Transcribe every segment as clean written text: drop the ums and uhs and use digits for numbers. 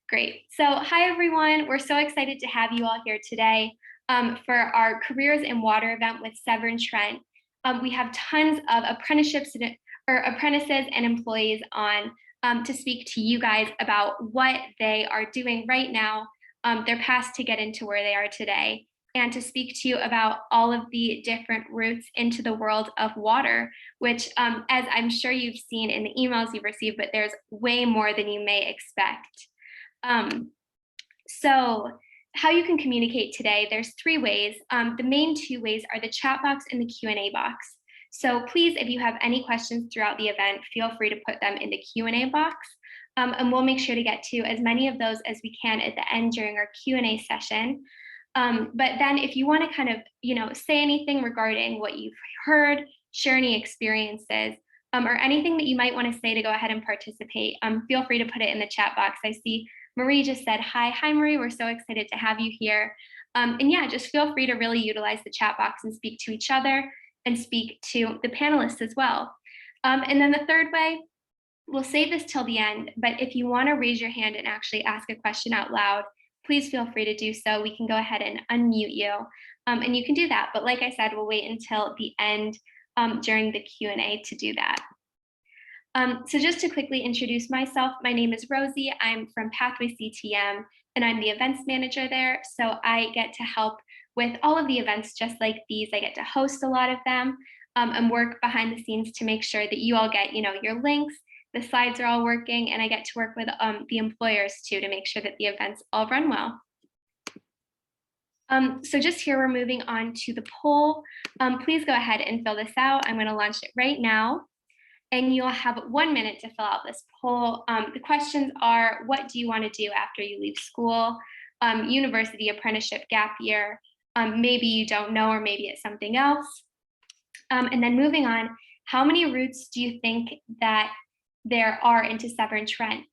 Great. So hi, everyone. We're so excited to have you all here today for our Careers in Water event with Severn Trent. We have tons of apprenticeships or apprentices and employees on to speak to you guys about what they are doing right now, their paths to get into where they are today, and to speak to you about all of the different routes into the world of water, which, as I'm sure you've seen in the emails you've received, but there's way more than you may expect. So how you can communicate today, there's three ways. The main two ways are the chat box and the Q&A box. So please, if you have any questions throughout the event, feel free to put them in the Q&A box. And we'll make sure to get to as many of those as we can at the end during our Q&A session. But then if you want to kind of, say anything regarding what you've heard, share any experiences, or anything that you might want to say to go ahead and participate, feel free to put it in the chat box. I see Marie just said, hi Marie, we're so excited to have you here. And yeah, just feel free to really utilize the chat box and speak to each other and speak to the panelists as well. And then the third way, we'll save this till the end, but if you want to raise your hand and actually ask a question out loud, please feel free to do so. We can go ahead and unmute you, and you can do that. But like I said, we'll wait until the end during the Q&A to do that. So just to quickly introduce myself, my name is Rosie. I'm from Pathway CTM, and I'm the events manager there. So I get to help with all of the events just like these. I get to host a lot of them and work behind the scenes to make sure that you all get, your links, the slides are all working, and I get to work with the employers too to make sure that the events all run well. So just here, we're moving on to the poll. Please go ahead and fill this out. I'm going to launch it right now. And you'll have 1 minute to fill out this poll. The questions are, what do you want to do after you leave school? University, apprenticeship, gap year. Maybe you don't know, or maybe it's something else. And then moving on, how many routes do you think that there are into Severn Trent?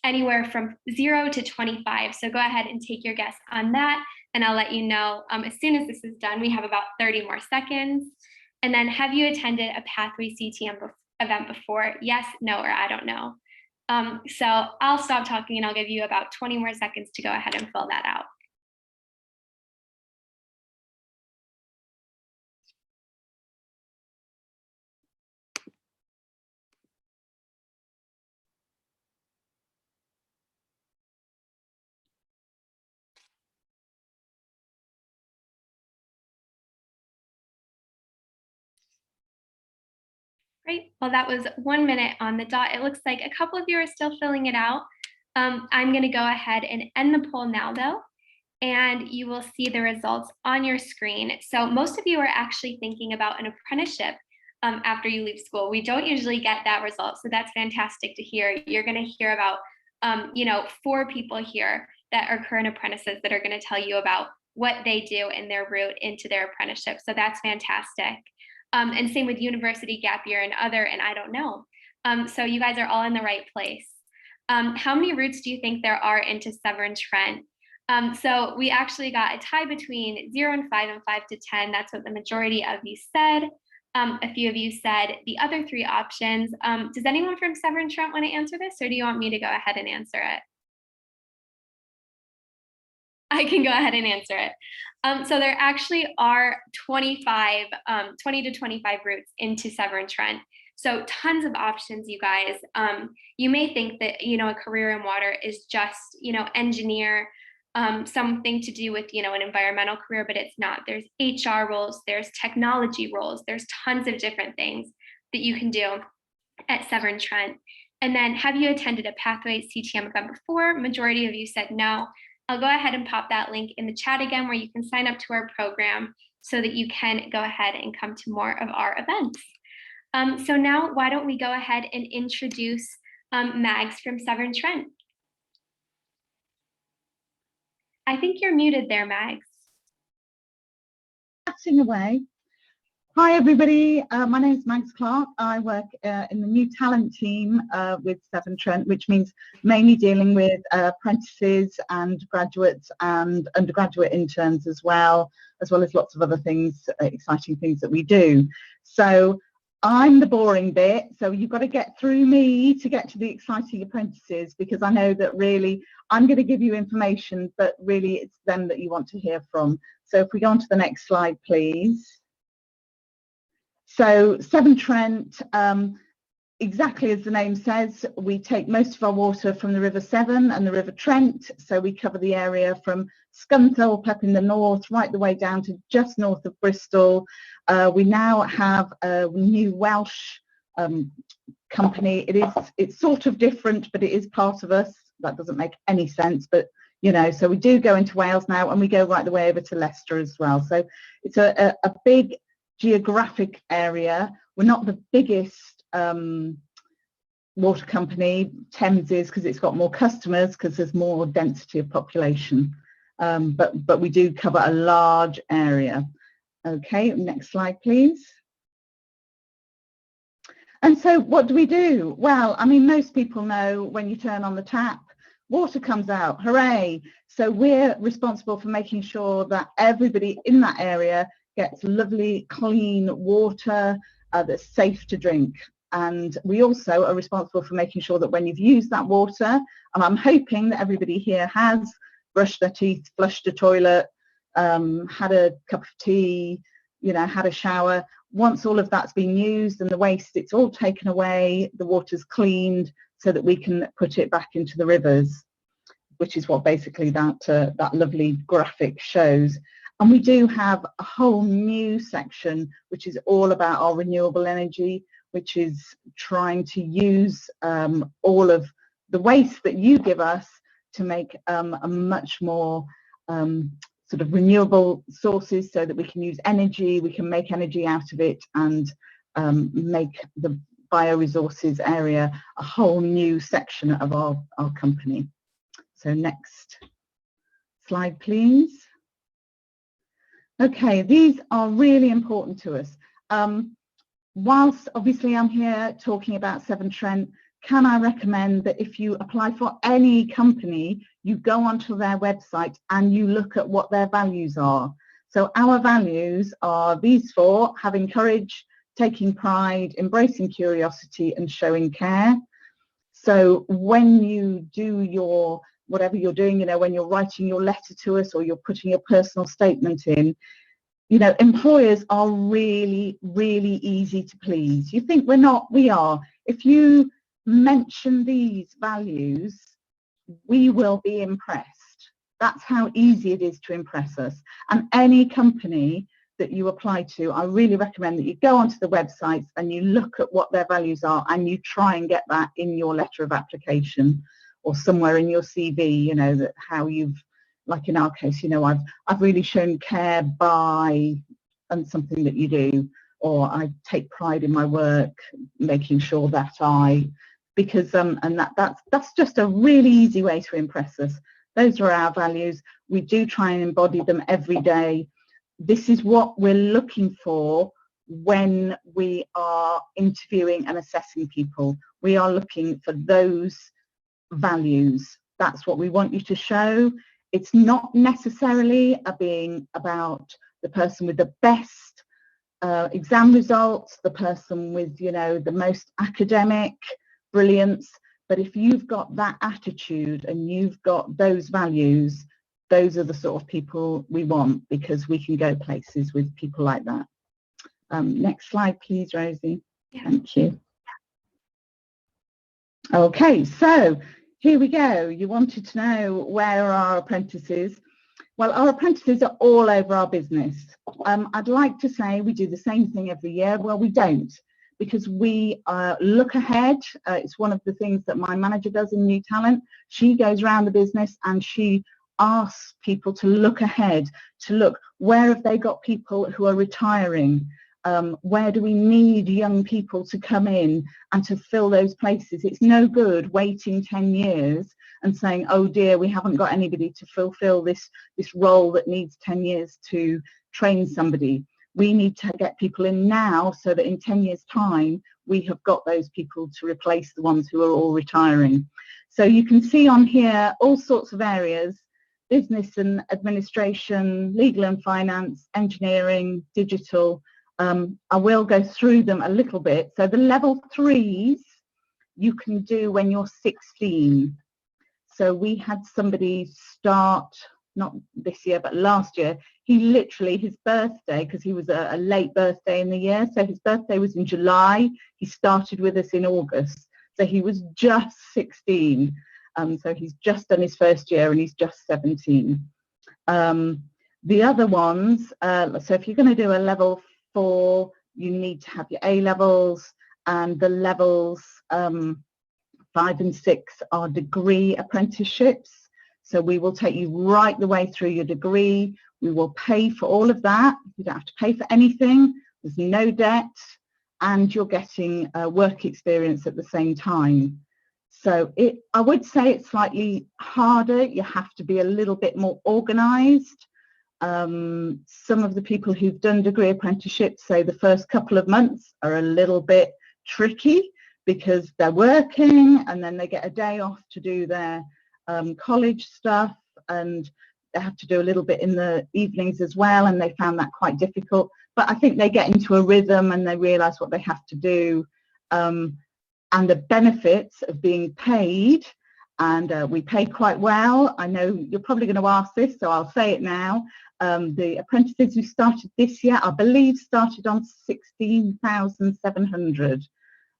Anywhere from 0 to 25. So go ahead and take your guess on that. And I'll let you know as soon as this is done. We have about 30 more seconds. And then, have you attended a Pathway CTM event before? Yes, no, or I don't know. So I'll stop talking and I'll give you about 20 more seconds to go ahead and fill that out. Great. Well, that was 1 minute on the dot. It looks like a couple of you are still filling it out. I'm going to go ahead and end the poll now, though, and you will see the results on your screen. So most of you are actually thinking about an apprenticeship after you leave school. We don't usually get that result, so that's fantastic to hear. You're going to hear about, 4 people here that are current apprentices that are going to tell you about what they do in their route into their apprenticeship. So that's fantastic. And same with university, gap year, and other, and I don't know. So you guys are all in the right place. How many routes do you think there are into Severn Trent? So we actually got a tie between 0 and 5 and 5 to 10. That's what the majority of you said. A few of you said the other 3 options. Does anyone from Severn Trent want to answer this, or do you want me to go ahead and answer it? I can go ahead and answer it. So there actually are 20 to 25 routes into Severn Trent. So tons of options, you guys. You may think that, a career in water is just, engineer, something to do with, an environmental career, but it's not. There's HR roles, there's technology roles, there's tons of different things that you can do at Severn Trent. And then, have you attended a Pathway CTM event before? Majority of you said no. I'll go ahead and pop that link in the chat again, where you can sign up to our program so that you can go ahead and come to more of our events. So now, why don't we go ahead and introduce Mags from Severn Trent. I think you're muted there, Mags. Chatting away. Hi everybody, my name is Mags Clark. I work in the new talent team with Severn Trent, which means mainly dealing with apprentices and graduates and undergraduate interns as well as lots of other things, exciting things that we do. So I'm the boring bit, so you've got to get through me to get to the exciting apprentices, because I know that really I'm going to give you information, but really it's them that you want to hear from. So if we go on to the next slide, please. So Severn Trent, exactly as the name says, we take most of our water from the River Severn and the River Trent. So we cover the area from Scunthorpe up in the north, right the way down to just north of Bristol. We now have a new Welsh company. It's sort of different, but it is part of us. That doesn't make any sense, but you know, so we do go into Wales now, and we go right the way over to Leicester as well. So it's a big geographic area. We're not the biggest water company. Thames is, because it's got more customers, because there's more density of population, but we do cover a large area. Okay, next slide please. And so what do? Well, I mean, most people know when you turn on the tap, water comes out, hooray. So we're responsible for making sure that everybody in that area gets lovely clean water that's safe to drink. And we also are responsible for making sure that when you've used that water, and I'm hoping that everybody here has brushed their teeth, flushed a toilet, had a cup of tea, you know, had a shower. Once all of that's been used and the waste, it's all taken away, the water's cleaned so that we can put it back into the rivers, which is what basically that lovely graphic shows. And we do have a whole new section which is all about our renewable energy, which is trying to use all of the waste that you give us to make a much more sort of renewable sources, so that we can use energy, we can make energy out of it, and make the bioresources area a whole new section of our company. So next slide please. Okay, these are really important to us. Whilst obviously I'm here talking about Severn Trent, can I recommend that if you apply for any company, you go onto their website and you look at what their values are. So our values are these four: having courage, taking pride, embracing curiosity, and showing care. So when you do your, whatever you're doing, you know, when you're writing your letter to us or you're putting your personal statement in, you know, employers are really, really easy to please. You think we're not, we are. If you mention these values, we will be impressed. That's how easy it is to impress us. And any company that you apply to, I really recommend that you go onto the websites and you look at what their values are, and you try and get that in your letter of application or somewhere in your CV, you know, that how you've, like in our case, you know, I've really shown care by, and something that you do, or I take pride in my work, making sure that I, because and that's just a really easy way to impress us. Those are our values. We do try and embody them every day. This is what we're looking for when we are interviewing and assessing people. We are looking for those values. That's what we want you to show. It's not necessarily being about the person with the best exam results, the person with, you know, the most academic brilliance, but if you've got that attitude and you've got those values, those are the sort of people we want, because we can go places with people like that. Next slide please, Rosie. Thank you. Okay, so here we go. You wanted to know where are our apprentices. Well, our apprentices are all over our business. I'd like to say we do the same thing every year. Well, we don't, because we look ahead. It's one of the things that my manager does in New Talent. She goes around the business and she asks people to look ahead, to look where have they got people who are retiring, where do we need young people to come in and to fill those places. It's no good waiting 10 years and saying, oh dear, we haven't got anybody to fulfill this role that needs 10 years to train somebody. We need to get people in now so that in 10 years time we have got those people to replace the ones who are all retiring. So you can see on here all sorts of areas: business and administration, legal and finance, engineering, digital, I will go through them a little bit. So the level 3s you can do when you're 16. So we had somebody start, not this year, but last year. He literally, his birthday, because he was a late birthday in the year, so his birthday was in July. He started with us in August. So he was just 16. So he's just done his first year and he's just 17. The other ones, so if you're going to do a level 4, you need to have your A levels, and the levels 5 and 6 are degree apprenticeships. So we will take you right the way through your degree. We will pay for all of that. You don't have to pay for anything. There's no debt, and you're getting work experience at the same time. So I would say it's slightly harder. You have to be a little bit more organised. Some of the people who've done degree apprenticeships say the first couple of months are a little bit tricky because they're working and then they get a day off to do their college stuff, and they have to do a little bit in the evenings as well, and they found that quite difficult. But I think they get into a rhythm and they realise what they have to do, and the benefits of being paid. And we pay quite well. I know you're probably going to ask this, so I'll say it now. The apprentices who started this year, I believe, started on 16,700.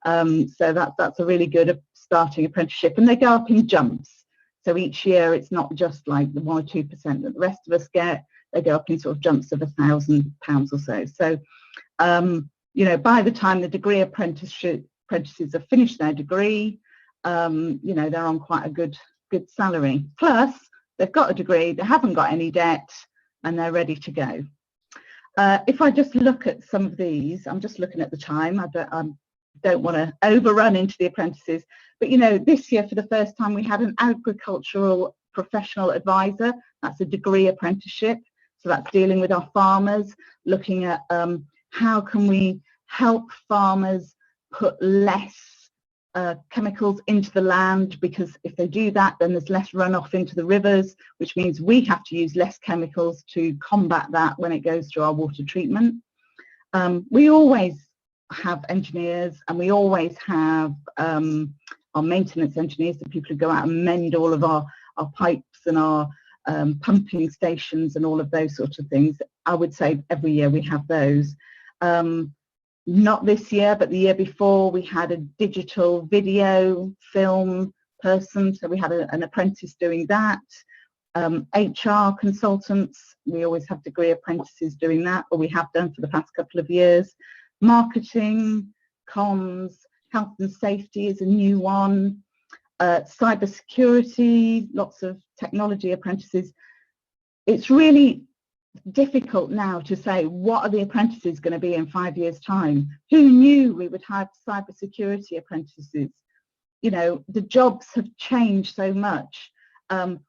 So that's a really good starting apprenticeship, and they go up in jumps. So each year it's not just like the 1 or 2% that the rest of us get. They go up in sort of jumps of £1,000 or so. So you know, by the time the degree apprentices have finished their degree, you know, they're on quite a good salary. Plus they've got a degree, they haven't got any debt, and they're ready to go. If I just look at some of these, I'm just looking at the time. I don't want to overrun into the apprentices, but you know, this year for the first time we had an agricultural professional advisor. That's a degree apprenticeship. So that's dealing with our farmers, looking at how can we help farmers put less chemicals into the land, because if they do that, then there's less runoff into the rivers, which means we have to use less chemicals to combat that when it goes through our water treatment. We always have engineers, and we always have our maintenance engineers, the people who go out and mend all of our pipes and our pumping stations and all of those sorts of things. I would say every year we have those. Not this year, but the year before, we had a digital video film person, so we had an apprentice doing that. HR consultants, we always have degree apprentices doing that, or we have done for the past couple of years. Marketing, comms, health and safety is a new one. Cyber security, lots of technology apprentices. It's really difficult now to say what are the apprentices going to be in 5 years' time. Who knew we would have cyber security apprentices? You know, the jobs have changed so much.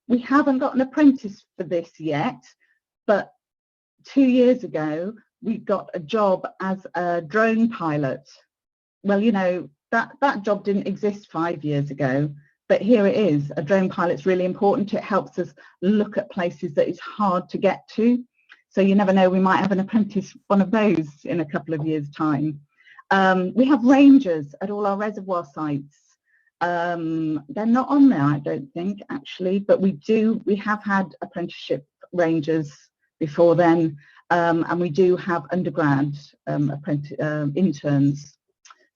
We haven't got an apprentice for this yet, but 2 years ago we got a job as a drone pilot. Well, you know, that job didn't exist 5 years ago, but here it is. A drone pilot's really important. It helps us look at places that it's hard to get to. So you never know, we might have an apprentice, one of those, in a couple of years' time. We have rangers at all our reservoir sites. They're not on there, I don't think, actually, but we have had apprenticeship rangers before then, and we do have undergrad interns,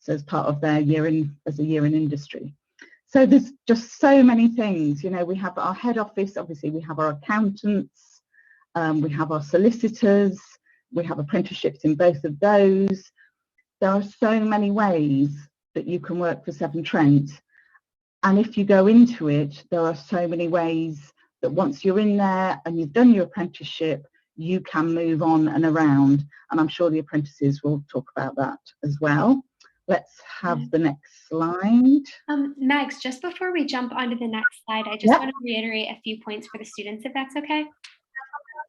so as part of their year in industry. So there's just so many things. You know, we have our head office, obviously we have our accountants, we have our solicitors, we have apprenticeships in both of those. There are so many ways that you can work for Severn Trent, and if you go into it, there are so many ways that once you're in there and you've done your apprenticeship, you can move on and around, and I'm sure the apprentices will talk about that as well. Let's have the next slide. Megs, just before we jump onto the next slide, I just want to reiterate a few points for the students, if that's okay.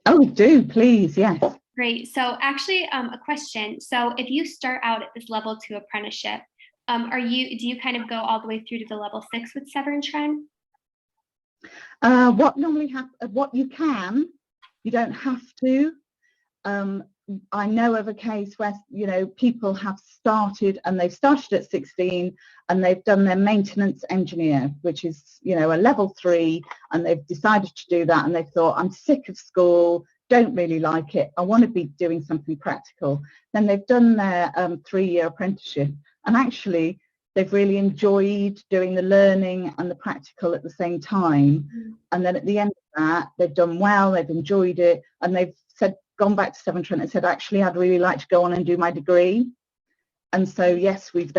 Oh, do please, yes. Great. So actually, a question. So if you start out at this level 2 apprenticeship, do you kind of go all the way through to the level 6 with Severn Trent? What normally happens, what you can, you don't have to. I know of a case where, you know, people have started, and they've started at 16 and they've done their maintenance engineer, which is, you know, a level 3, and they've decided to do that, and they've thought, I'm sick of school, don't really like it, I want to be doing something practical. Then they've done their 3-year apprenticeship, and actually they've really enjoyed doing the learning and the practical at the same time. And then at the end of that, they've done well, they've enjoyed it, and they've said, gone back to Severn Trent and said, actually, I'd really like to go on and do my degree. And so, yes, we've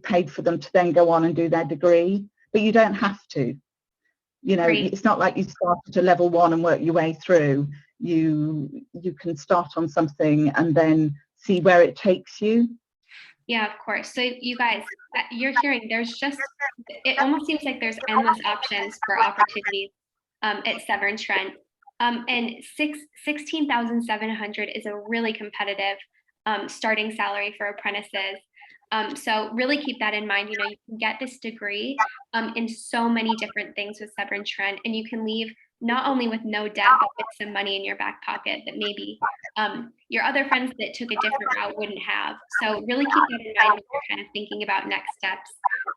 paid for them to then go on and do their degree, but you don't have to. You know, Great. It's not like you start at a level 1 and work your way through. You can start on something and then see where it takes you. Yeah, of course. So you guys, you're hearing, there's just, it almost seems like there's endless options for opportunities at Severn Trent. And 16,700 is a really competitive starting salary for apprentices. So really keep that in mind. You know, you can get this degree in so many different things with Severn Trent, and you can leave not only with no debt, but with some money in your back pocket that maybe your other friends that took a different route wouldn't have. So really keep that in mind when you're kind of thinking about next steps.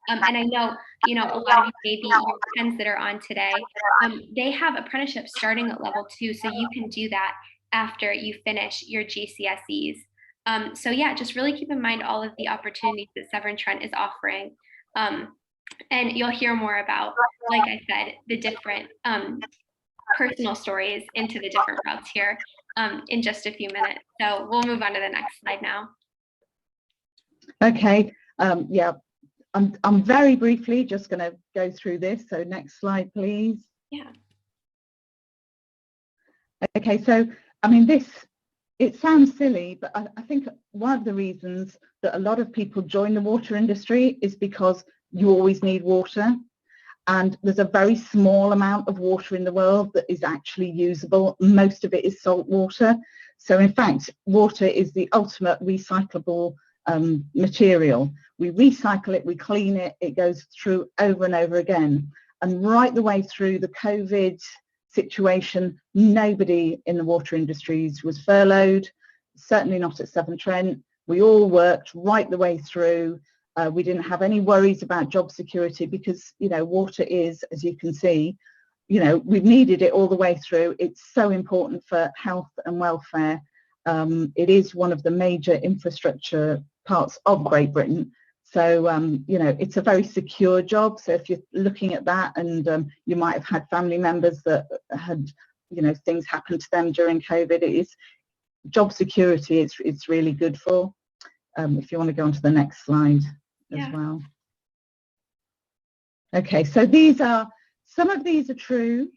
And I know, you know, a lot of you, maybe your friends that are on today, they have apprenticeships starting at level 2, so you can do that after you finish your GCSEs. So yeah, just really keep in mind all of the opportunities that Severn Trent is offering. And you'll hear more about, like I said, the different personal stories into the different routes here in just a few minutes. So we'll move on to the next slide now. Okay, yeah, I'm very briefly just going to go through this. So next slide, please. Yeah. Okay, so I mean, it sounds silly, but I think one of the reasons that a lot of people join the water industry is because you always need water. And there's a very small amount of water in the world that is actually usable. Most of it is salt water. So in fact, water is the ultimate recyclable material. We recycle it, we clean it, it goes through over and over again. And right the way through the COVID situation, nobody in the water industries was furloughed, certainly not at Severn Trent. We all worked right the way through. We didn't have any worries about job security because, you know, water is, as you can see, you know, we've needed it all the way through. It's so important for health and welfare. It is one of the major infrastructure parts of Great Britain. So, you know, it's a very secure job. So if you're looking at that, and you might have had family members that had, you know, things happen to them during COVID, it is job security. It's really good for. If you want to go on to the next slide as well. Okay, so some of these are true,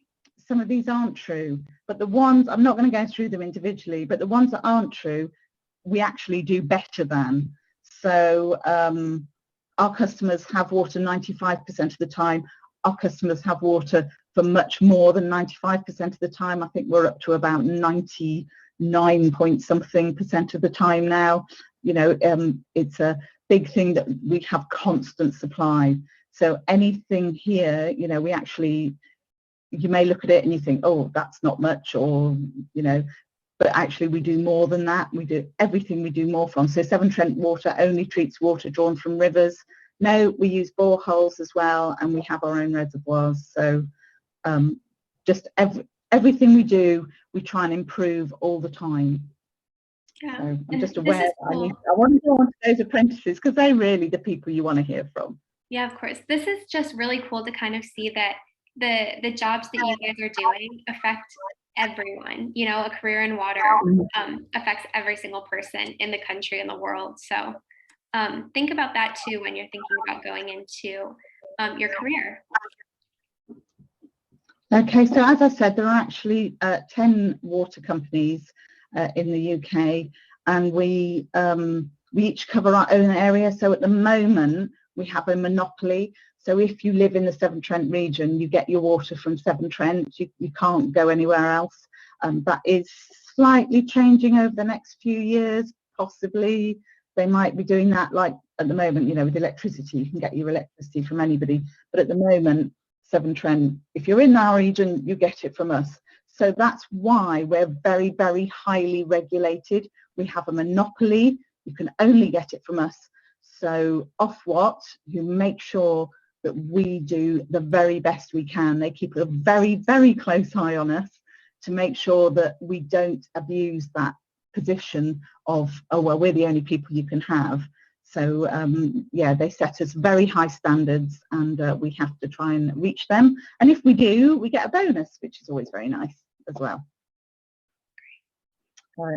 some of these aren't true, but the ones, I'm not going to go through them individually, but the ones that aren't true, we actually do better than. So our customers have water 95% of the time. Our customers have water for much more than 95% of the time. I think we're up to about 99 point something % of the time now. You know, it's a big thing that we have constant supply. So anything here, you know, we actually, you may look at it and you think, oh, that's not much, or, you know, but actually we do more than that. We do everything we do more from. So Severn Trent Water only treats water drawn from rivers. No, we use boreholes as well, and we have our own reservoirs. So just everything we do, we try and improve all the time. Yeah. So I'm just aware that I want to go on to those apprentices because they're really the people you want to hear from. Yeah, of course. This is just really cool to kind of see that the jobs that you guys are doing affect everyone. You know, a career in water affects every single person in the country and the world. So think about that too when you're thinking about going into your career. Okay, so as I said, there are actually 10 water companies in the UK, and we each cover our own area. So at the moment, we have a monopoly. So if you live in the Severn Trent region, you get your water from Severn Trent. You can't go anywhere else. That is slightly changing over the next few years, possibly. They might be doing that, like at the moment, you know, with electricity, you can get your electricity from anybody. But at the moment, Severn Trent, if you're in our region, you get it from us. So that's why we're very, very highly regulated. we have a monopoly. You can only get it from us. So Ofwat, who make sure that we do the very best we can, they keep a very, very close eye on us to make sure that we don't abuse that position of, oh, well, we're the only people you can have. So yeah, they set us very high standards, and we have to try and reach them. And if we do, we get a bonus, which is always very nice as well.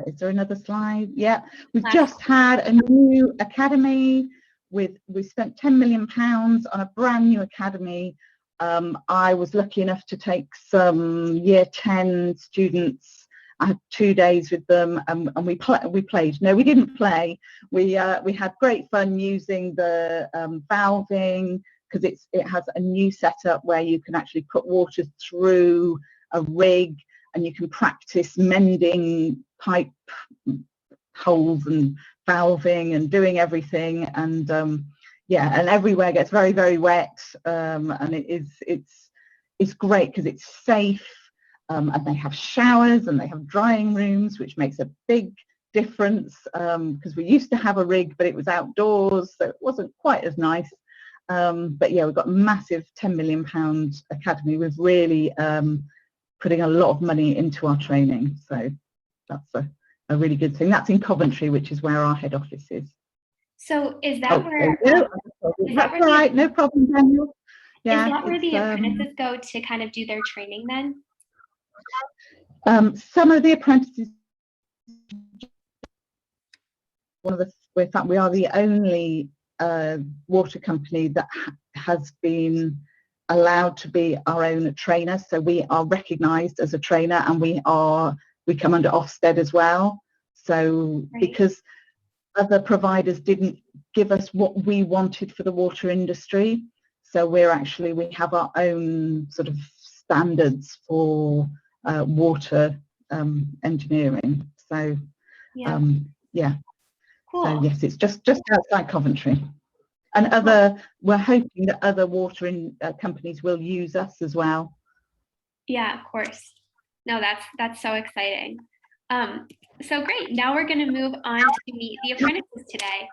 Is there another slide? Yeah, we've just had a new academy. We spent £10 million on a brand new academy. I was lucky enough to take some year 10 students. I had 2 days with them, and we played. No, we didn't play. We had great fun using the valving, because it has a new setup where you can actually put water through a rig, and you can practice mending pipe holes and valving and doing everything. And yeah, and everywhere gets very, very wet, and it's great because it's safe. And they have showers and they have drying rooms, which makes a big difference, because we used to have a rig, but it was outdoors, so it wasn't quite as nice. But yeah, we've got a massive £10 million academy. We've really putting a lot of money into our training, so that's a really good thing. That's in Coventry, which is where our head office is. So is that where? That's all right, no problem, Daniel. Yeah, is that where the apprentices go to kind of do their training then? Some of the apprentices, in fact, we are the only water company that has been allowed to be our own trainer. So we are recognised as a trainer, and we come under Ofsted as well. So because other providers didn't give us what we wanted for the water industry, so we have our own sort of standards for water engineering. So yeah, cool. So yes, it's just outside Coventry, and we're hoping that other water companies will use us as well. Yeah, of course. No, that's so exciting. So great. Now we're going to move on to meet the apprentices today.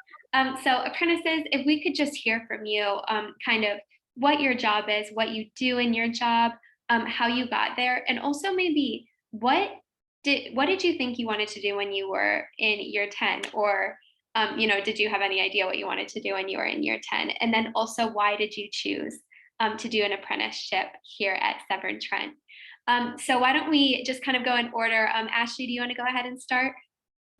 So apprentices, if we could just hear from you, kind of what your job is, what you do in your job, how you got there, and also maybe what did you think you wanted to do when you were in year 10, or did you have any idea what you wanted to do when you were in year 10? And then also, why did you choose to do an apprenticeship here at Severn Trent? So why don't we just kind of go in order? Ashley, do you want to go ahead and start?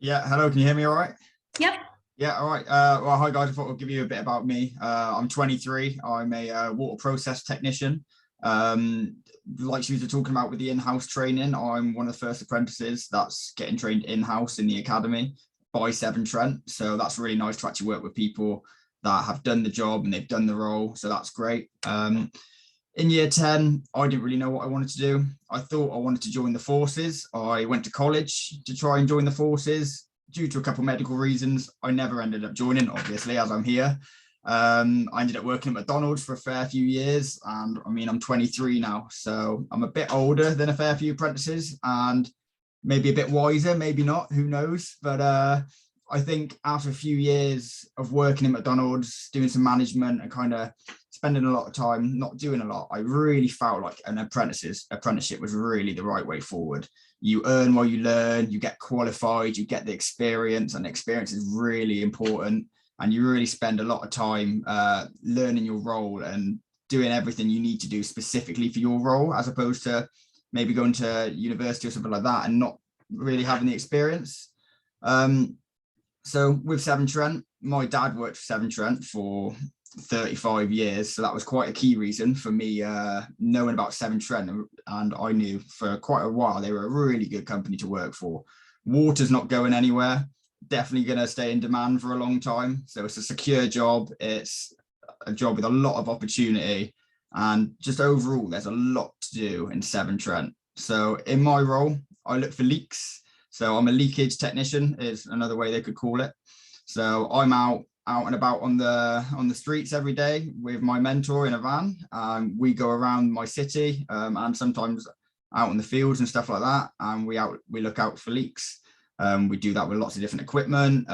Yeah, hello, can you hear me all right? Yep. Yeah, all right. Well, hi guys, I thought I'd give you a bit about me. I'm 23, I'm a water process technician. Like you were talking about with the in-house training, I'm one of the first apprentices that's getting trained in-house in the academy by Severn Trent. So that's really nice to actually work with people that have done the job and they've done the role. So that's great. In year 10, I didn't really know what I wanted to do. I thought I wanted to join the forces. I went to college to try and join the forces. Due to a couple of medical reasons, I never ended up joining, obviously, as I'm here. I ended up working at McDonald's for a fair few years, and I mean, I'm 23 now, so I'm a bit older than a fair few apprentices, and maybe a bit wiser, maybe not, who knows. But I think after a few years of working at McDonald's, doing some management and kind of spending a lot of time not doing a lot, I really felt like an apprenticeship was really the right way forward. You earn while you learn, you get qualified, you get the experience, and experience is really important. And you really spend a lot of time learning your role and doing everything you need to do specifically for your role, as opposed to maybe going to university or something like that and not really having the experience. So with Severn Trent, my dad worked for Severn Trent for 35 years. So that was quite a key reason for me knowing about Severn Trent. And I knew for quite a while they were a really good company to work for. Water's not going anywhere. Definitely going to stay in demand for a long time. So it's a secure job. It's a job with a lot of opportunity. And just overall, there's a lot to do in Severn Trent. So in my role, I look for leaks. So I'm a leakage technician, is another way they could call it. So I'm out and about on the streets every day with my mentor in a van. We go around my city and sometimes out in the fields and stuff like that. And we look out for leaks. We do that with lots of different equipment,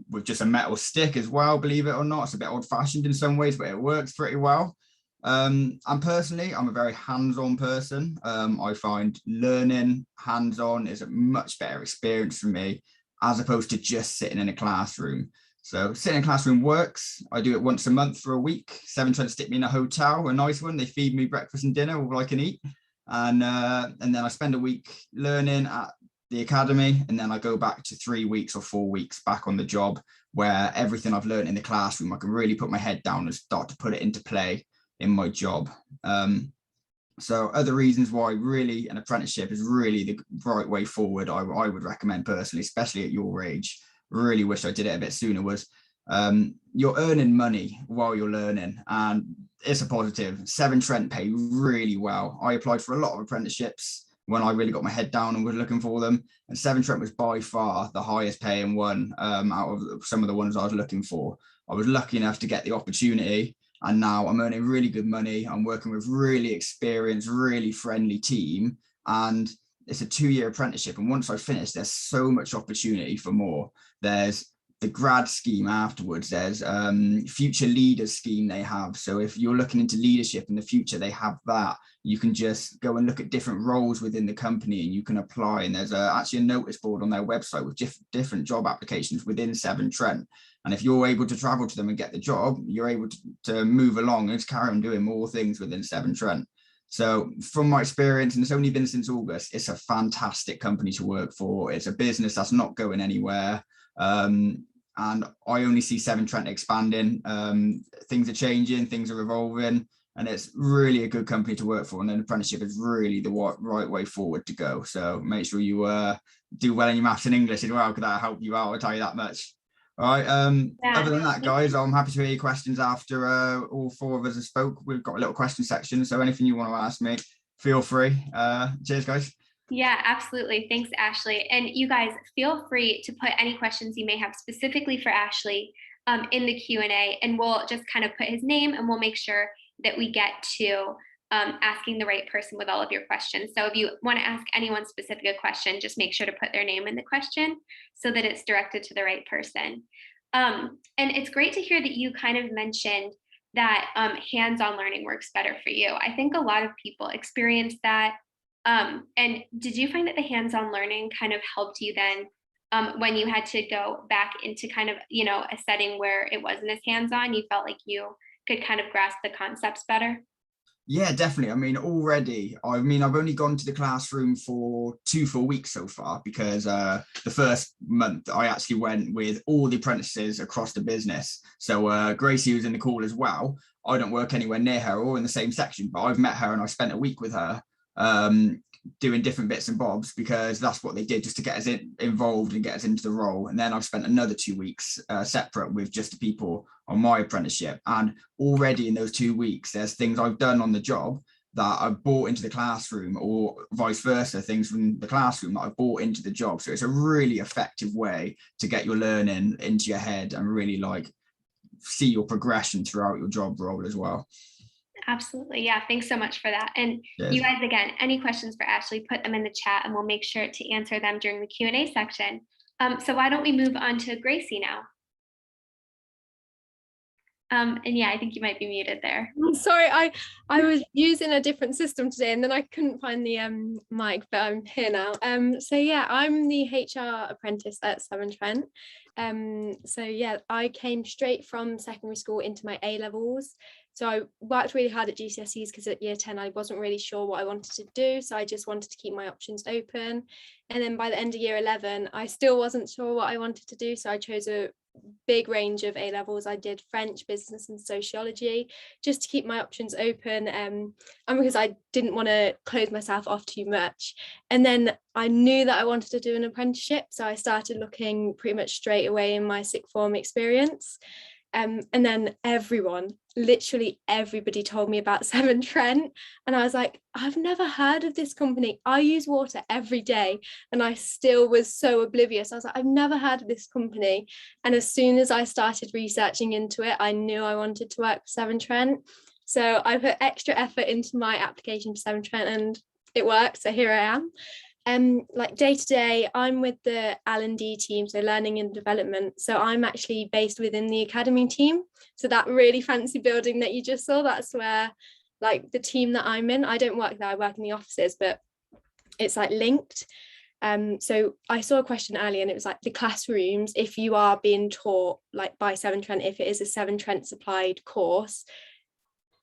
with just a metal stick as well, believe it or not. It's a bit old fashioned in some ways, but it works pretty well. And personally, I'm a very hands-on person. I find learning hands-on is a much better experience for me, as opposed to just sitting in a classroom. So sitting in a classroom works. I do it once a month for a week. Severn Trent stick me in a hotel, a nice one. They feed me breakfast and dinner, all I can eat. And then I spend a week learning at the academy, and then I go back to 3 weeks or 4 weeks back on the job, where everything I've learned in the classroom, I can really put my head down and start to put it into play in my job. So other reasons why really an apprenticeship is really the right way forward, I would recommend personally, especially at your age, really wish I did it a bit sooner, was you're earning money while you're learning, and it's a positive. Severn Trent pay really well. I applied for a lot of apprenticeships when I really got my head down and was looking for them, and Severn Trent was by far the highest paying one out of some of the ones I was looking for. I was lucky enough to get the opportunity, and now I'm earning really good money. I'm working with really experienced, really friendly team, and it's a 2-year apprenticeship. And once I finish, there's so much opportunity for more. There's the grad scheme afterwards. There's future leaders scheme they have. So if you're looking into leadership in the future, they have that. You can just go and look at different roles within the company and you can apply. And there's actually a notice board on their website with different job applications within Severn Trent. And if you're able to travel to them and get the job, you're able to move along and carry on doing more things within Severn Trent. So from my experience, and it's only been since August, it's a fantastic company to work for. It's a business that's not going anywhere. And I only see Severn Trent expanding. Things are changing, things are evolving, and it's really a good company to work for. And an apprenticeship is really the right way forward to go. So make sure you do well in your maths and English as well, because that'll help you out, I'll tell you that much. All right. Other than that, guys, I'm happy to hear your questions after all 4 of us have spoke. We've got a little question section, so anything you want to ask me, feel free. Cheers, guys. Yeah, absolutely. Thanks, Ashley. And you guys, feel free to put any questions you may have specifically for Ashley in the Q&A, and we'll just kind of put his name and we'll make sure that we get to asking the right person with all of your questions. So if you want to ask anyone specific a question, just make sure to put their name in the question so that it's directed to the right person. And it's great to hear that you kind of mentioned that hands-on learning works better for you. I think a lot of people experience that. And did you find that the hands-on learning kind of helped you then when you had to go back into kind of, a setting where it wasn't as hands-on, you felt like you could kind of grasp the concepts better? Yeah, definitely. I've only gone to the classroom for 2 full weeks so far, because the first month I actually went with all the apprentices across the business. So Gracie was in the call as well. I don't work anywhere near her or in the same section, but I've met her and I spent a week with her doing different bits and bobs, because that's what they did, just to get us involved and get us into the role. And then I've spent another 2 weeks separate with just the people on my apprenticeship, and already in those 2 weeks there's things I've done on the job that I've brought into the classroom, or vice versa, things from the classroom that I've brought into the job. So it's a really effective way to get your learning into your head and really see your progression throughout your job role as well. Absolutely. Yeah. Thanks so much for that. And Cheers. You guys, again, any questions for Ashley, put them in the chat and we'll make sure to answer them during the Q&A section. So why don't we move on to Gracie now? And yeah, I think you might be muted there. I'm sorry, I was using a different system today and then I couldn't find the mic, but I'm here now. So yeah, I'm the HR apprentice at Severn Trent. So yeah, I came straight from secondary school into my A levels. So I worked really hard at GCSEs because at year 10 I wasn't really sure what I wanted to do, so I just wanted to keep my options open. And then by the end of year 11 I still wasn't sure what I wanted to do, so I chose a big range of A levels. I did French, business and sociology just to keep my options open, and because I didn't want to close myself off too much. And then I knew that I wanted to do an apprenticeship, so I started looking pretty much straight away in my sixth form experience. And then literally everybody told me about Severn Trent, and I was like, I've never heard of this company. I use water every day and I still was so oblivious. I was like, I've never heard of this company. And as soon as I started researching into it, I knew I wanted to work for Severn Trent. So I put extra effort into my application for Severn Trent and it worked. So here I am. Like day to day, I'm with the L&D team, so learning and development. So I'm actually based within the academy team. So that really fancy building that you just saw, that's where like the team that I'm in. I don't work there, I work in the offices, but it's like linked. So I saw a question earlier and it was like the classrooms, if you are being taught like by Severn Trent, if it is a Severn Trent supplied course,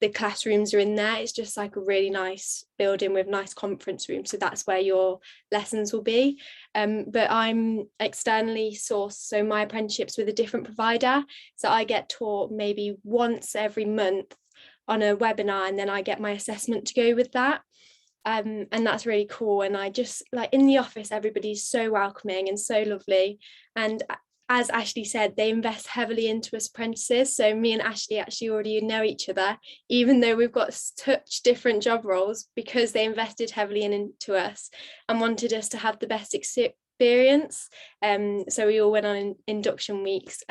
the classrooms are in there. It's just like a really nice building with nice conference rooms. So that's where your lessons will be. But I'm externally sourced. So my apprenticeship's with a different provider. So I get taught maybe once every month on a webinar, and then I get my assessment to go with that. And that's really cool. And I just like in the office, everybody's so welcoming and so lovely. And as Ashley said, they invest heavily into us apprentices. So me and Ashley actually already know each other, even though we've got such different job roles, because they invested heavily into us and wanted us to have the best experience. So we all went on induction weeks.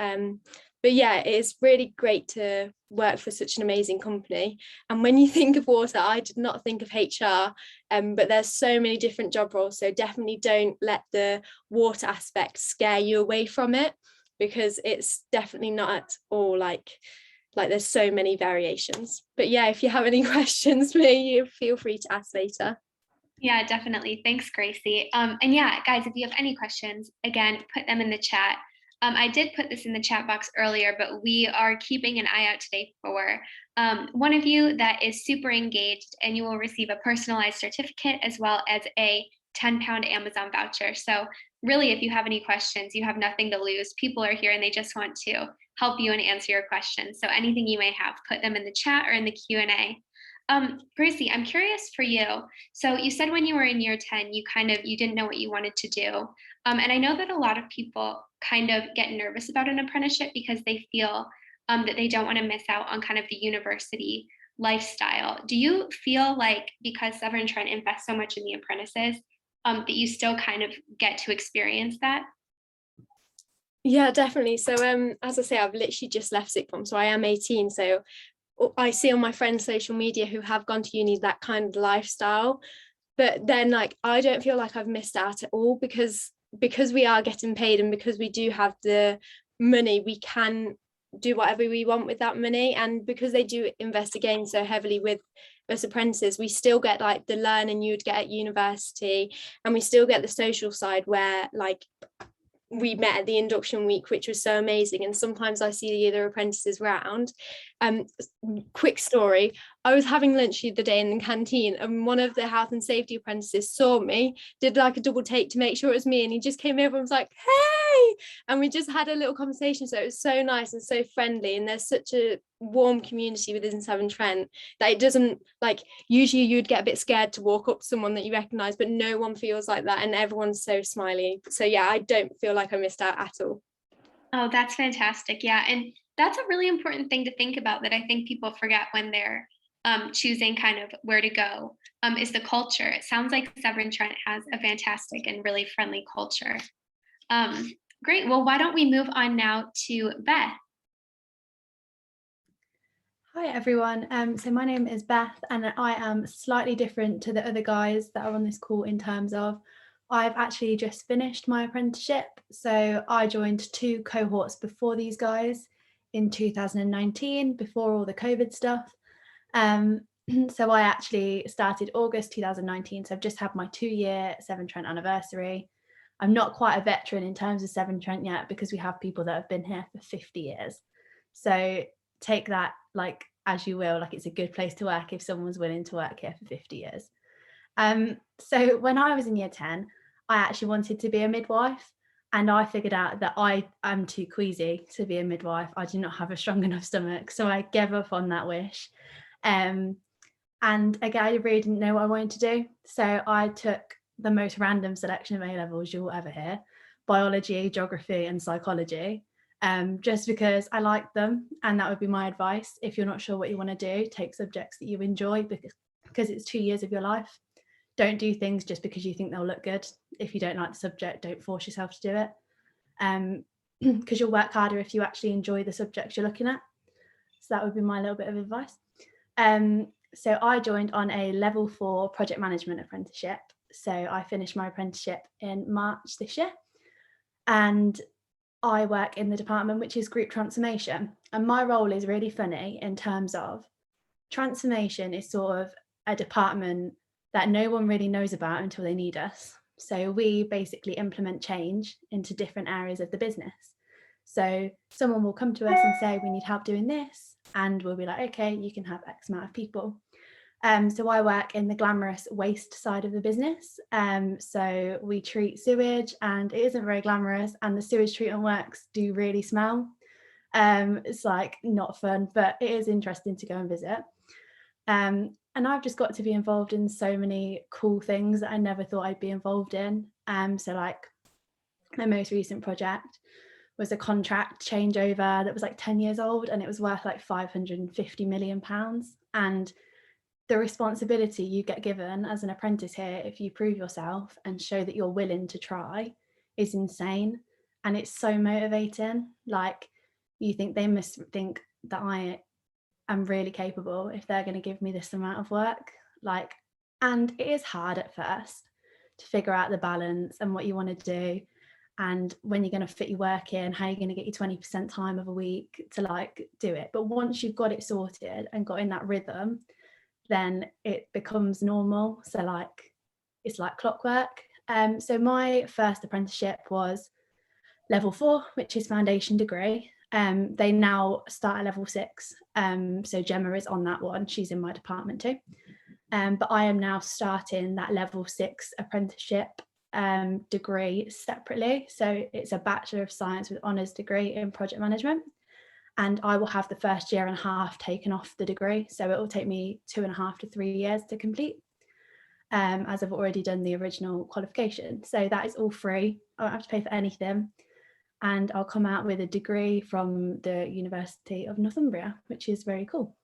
But yeah, it is really great to work for such an amazing company. And when you think of water, I did not think of HR, but there's so many different job roles. So definitely don't let the water aspect scare you away from it, because it's definitely not at all like there's so many variations. But yeah, if you have any questions for me, you feel free to ask later. Yeah, definitely. Thanks, Gracie. And yeah, guys, if you have any questions, again, put them in the chat. I did put this in the chat box earlier, but we are keeping an eye out today for one of you that is super engaged, and you will receive a personalized certificate as well as a £10 Amazon voucher. So really, if you have any questions, you have nothing to lose. People are here and they just want to help you and answer your questions. So anything you may have, put them in the chat or in the Q&A. Gracie, I'm curious for you. So you said when you were in year 10, you didn't know what you wanted to do. And I know that a lot of people kind of get nervous about an apprenticeship because they feel that they don't want to miss out on kind of the university lifestyle. Do you feel like because Severn Trent invests so much in the apprentices, that you still kind of get to experience that? Yeah, definitely. So as I say, I've literally just left sixth form, so I am 18. So I see on my friends' social media who have gone to uni that kind of lifestyle, but then like I don't feel like I've missed out at all, because we are getting paid and because we do have the money, we can do whatever we want with that money. And because they do invest again so heavily with us apprentices, we still get like the learning you'd get at university, and we still get the social side where like we met at the induction week, which was so amazing. And sometimes I see the other apprentices round. Quick story, I was having lunch the other day in the canteen, and one of the health and safety apprentices saw me, did like a double take to make sure it was me, and he just came over and was like, hey, and we just had a little conversation. So it was so nice and so friendly, and there's such a warm community within Severn Trent that it doesn't, like, usually you'd get a bit scared to walk up to someone that you recognize, but no one feels like that, and everyone's so smiley. So yeah, I don't feel like I missed out at all. Oh, that's fantastic. Yeah. And that's a really important thing to think about that I think people forget when they're choosing kind of where to go, is the culture. It sounds like Severn Trent has a fantastic and really friendly culture. Great. Well, why don't we move on now to Beth? Hi everyone, so my name is Beth, and I am slightly different to the other guys that are on this call in terms of I've actually just finished my apprenticeship. So I joined 2 cohorts before these guys in 2019, before all the COVID stuff. So I actually started August 2019, so I've just had my 2-year Severn Trent anniversary. I'm not quite a veteran in terms of Severn Trent yet, because we have people that have been here for 50 years. So take that like as you will, like it's a good place to work if someone's willing to work here for 50 years. So when I was in year 10, I actually wanted to be a midwife, and I figured out that I am too queasy to be a midwife. I do not have a strong enough stomach, so I gave up on that wish. And again, I really didn't know what I wanted to do, so I took the most random selection of A-levels you'll ever hear: biology, geography and psychology, just because I liked them. And that would be my advice: if you're not sure what you want to do, take subjects that you enjoy, because it's 2 years of your life. Don't do things just because you think they'll look good. If you don't like the subject, don't force yourself to do it, because you'll work harder if you actually enjoy the subjects you're looking at. So that would be my little bit of advice. So I joined on a level 4 project management apprenticeship. So I finished my apprenticeship in March this year, and I work in the department which is group transformation. And my role is really funny in terms of transformation is sort of a department that no one really knows about until they need us. So we basically implement change into different areas of the business. So someone will come to us and say, we need help doing this. And we'll be like, okay, you can have X amount of people. So I work in the glamorous waste side of the business. So we treat sewage, and it isn't very glamorous, and the sewage treatment works do really smell. It's like not fun, but it is interesting to go and visit. And I've just got to be involved in so many cool things that I never thought I'd be involved in. So like my most recent project was a contract changeover that was like 10 years old, and it was worth like £550 million. And the responsibility you get given as an apprentice here, if you prove yourself and show that you're willing to try, is insane. And it's so motivating. Like, you think they must think that I am really capable if they're going to give me this amount of work. Like, and it is hard at first to figure out the balance and what you want to do, and when you're going to fit your work in, how you're going to get your 20% time of a week to like do it. But once you've got it sorted and got in that rhythm, then it becomes normal. So like, it's like clockwork. So my first apprenticeship was level 4, which is foundation degree. They now start at level 6. So Gemma is on that one. She's in my department too. But I am now starting that level 6 apprenticeship degree separately. So it's a Bachelor of Science with honours degree in project management. And I will have the first year and a half taken off the degree. So it will take me 2.5 to 3 years to complete, as I've already done the original qualification. So that is all free. I don't have to pay for anything. And I'll come out with a degree from the University of Northumbria, which is very cool.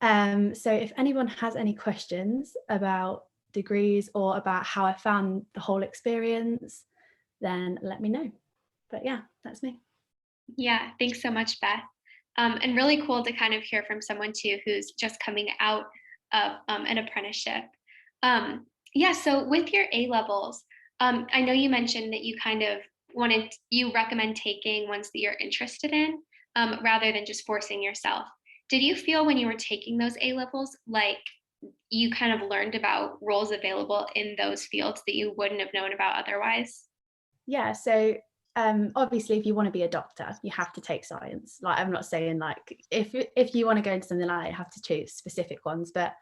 So if anyone has any questions about degrees or about how I found the whole experience, then let me know. But yeah, that's me. Yeah, thanks so much, Beth. And really cool to kind of hear from someone too who's just coming out of an apprenticeship. Yeah, so with your A-levels, I know you mentioned that you kind of you recommend taking ones that you're interested in, rather than just forcing yourself. Did you feel when you were taking those A-levels like you kind of learned about roles available in those fields that you wouldn't have known about otherwise? Yeah, so obviously if you want to be a doctor, you have to take science. Like, I'm not saying like if you want to go into something like that, you have to choose specific ones, but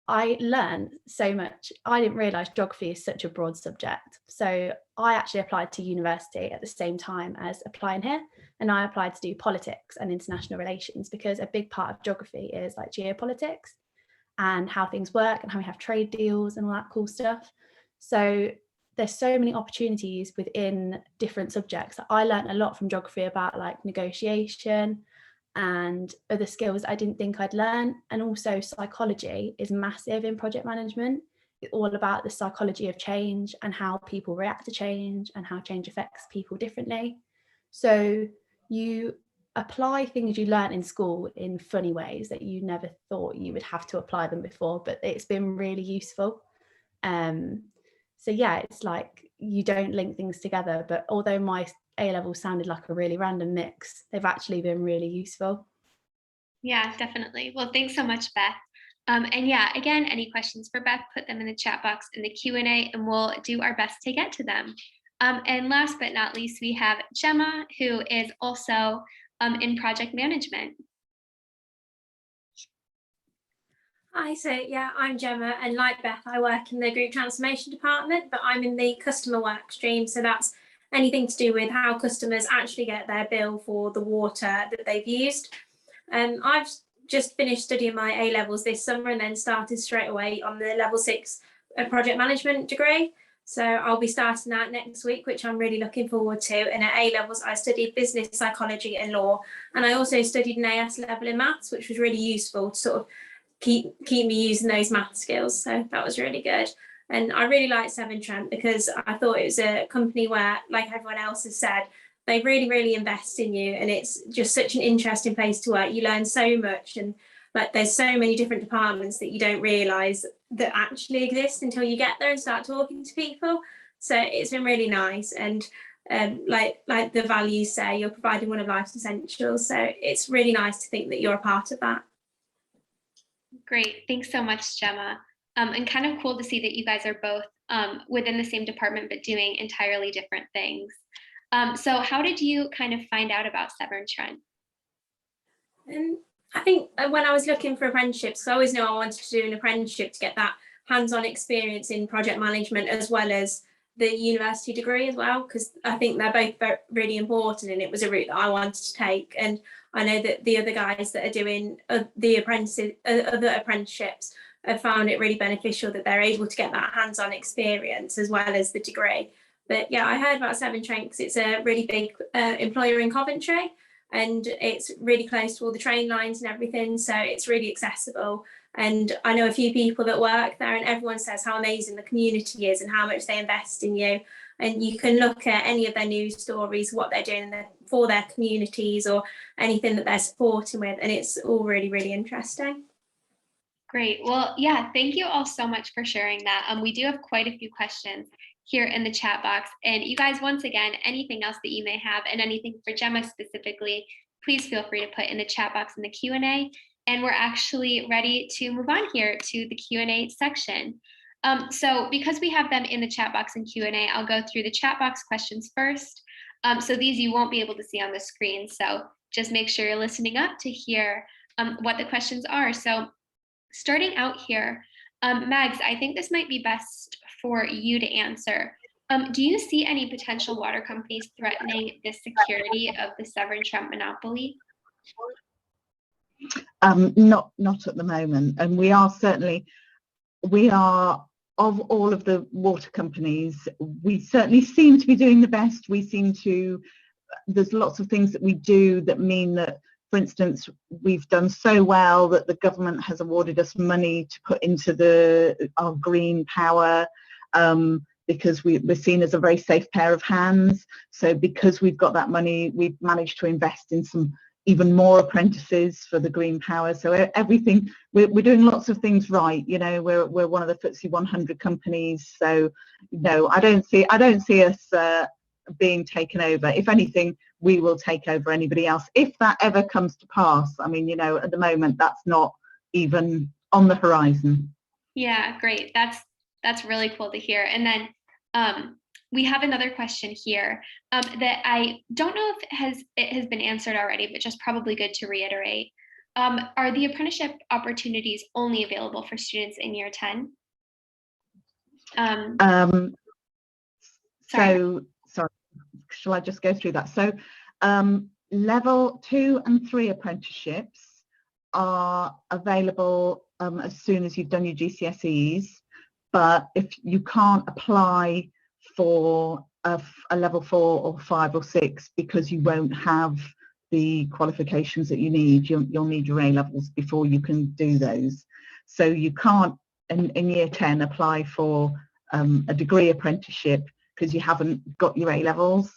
I learned so much. I didn't realise geography is such a broad subject. So I actually applied to university at the same time as applying here, and I applied to do politics and international relations, because a big part of geography is like geopolitics and how things work and how we have trade deals and all that cool stuff. So there's so many opportunities within different subjects. I learned a lot from geography about like negotiation and other skills I didn't think I'd learn. And also psychology is massive in project management. It's all about the psychology of change and how people react to change and how change affects people differently. So you apply things you learn in school in funny ways that you never thought you would have to apply them before, but it's been really useful. So yeah, it's like you don't link things together, but although my A-levels sounded like a really random mix, they've actually been really useful. Yeah, definitely. Well, thanks so much, Beth. And yeah, again, any questions for Beth, put them in the chat box in the Q&A, and we'll do our best to get to them. And last but not least, we have Gemma, who is also in project management. Hi, so yeah, I'm Gemma, and like Beth, I work in the group transformation department, but I'm in the customer work stream. So that's anything to do with how customers actually get their bill for the water that they've used. I've just finished studying my A-levels this summer and then started straight away on the level 6 project management degree. So I'll be starting that next week, which I'm really looking forward to. And at A-levels, I studied business psychology and law. And I also studied an AS level in maths, which was really useful to sort of keep me using those math skills. So that was really good. And I really liked Severn Trent because I thought it was a company where, like everyone else has said, they really, really invest in you. And it's just such an interesting place to work. You learn so much. And like there's so many different departments that you don't realise that actually exist until you get there and start talking to people. So it's been really nice, and like the values say, you're providing one of life's essentials. So it's really nice to think that you're a part of that. Great, thanks so much, Gemma. And kind of cool to see that you guys are both within the same department but doing entirely different things. So how did you kind of find out about Severn Trent? And I think when I was looking for apprenticeships, I always knew I wanted to do an apprenticeship to get that hands-on experience in project management as well as the university degree as well, because I think they're both really important, and it was a route that I wanted to take. And I know that the other guys that are doing the other apprenticeships have found it really beneficial that they're able to get that hands-on experience as well as the degree. But yeah, I heard about Severn Trent because it's a really big employer in Coventry, and it's really close to all the train lines and everything, so it's really accessible. And I know a few people that work there, and everyone says how amazing the community is and how much they invest in you. And you can look at any of their news stories, what they're doing for their communities or anything that they're supporting with, and it's all really, really interesting. Great. Well, yeah, thank you all so much for sharing that. We do have quite a few questions here in the chat box. And you guys, once again, anything else that you may have and anything for Gemma specifically, please feel free to put in the chat box in the Q&A. And we're actually ready to move on here to the Q&A section. So because we have them in the chat box and Q&A, I'll go through the chat box questions first. So these you won't be able to see on the screen. So just make sure you're listening up to hear what the questions are. So starting out here, Mags, I think this might be best for you to answer. Do you see any potential water companies threatening the security of the Severn Trent monopoly? Not at the moment, and we are of all of the water companies, we certainly seem to be doing the best. There's lots of things that we do that mean that, for instance, we've done so well that the government has awarded us money to put into our green power, because we're seen as a very safe pair of hands. So because we've got that money, we've managed to invest in some even more apprentices for the green power. So everything, we're doing lots of things right. You know, we're one of the FTSE 100 companies. So no, I don't see us being taken over. If anything, we will take over anybody else if that ever comes to pass. I mean, you know, at the moment that's not even on the horizon. Yeah, great. That's really cool to hear. And then we have another question here that I don't know if it has been answered already, but just probably good to reiterate. Are the apprenticeship opportunities only available for students in year 10? Sorry, shall I just go through that? So level 2 and 3 apprenticeships are available as soon as you've done your GCSEs, but if you can't apply for a level 4 or 5 or 6 because you won't have the qualifications that you need, you'll need your A levels before you can do those. So you can't in year 10 apply for a degree apprenticeship because you haven't got your A levels.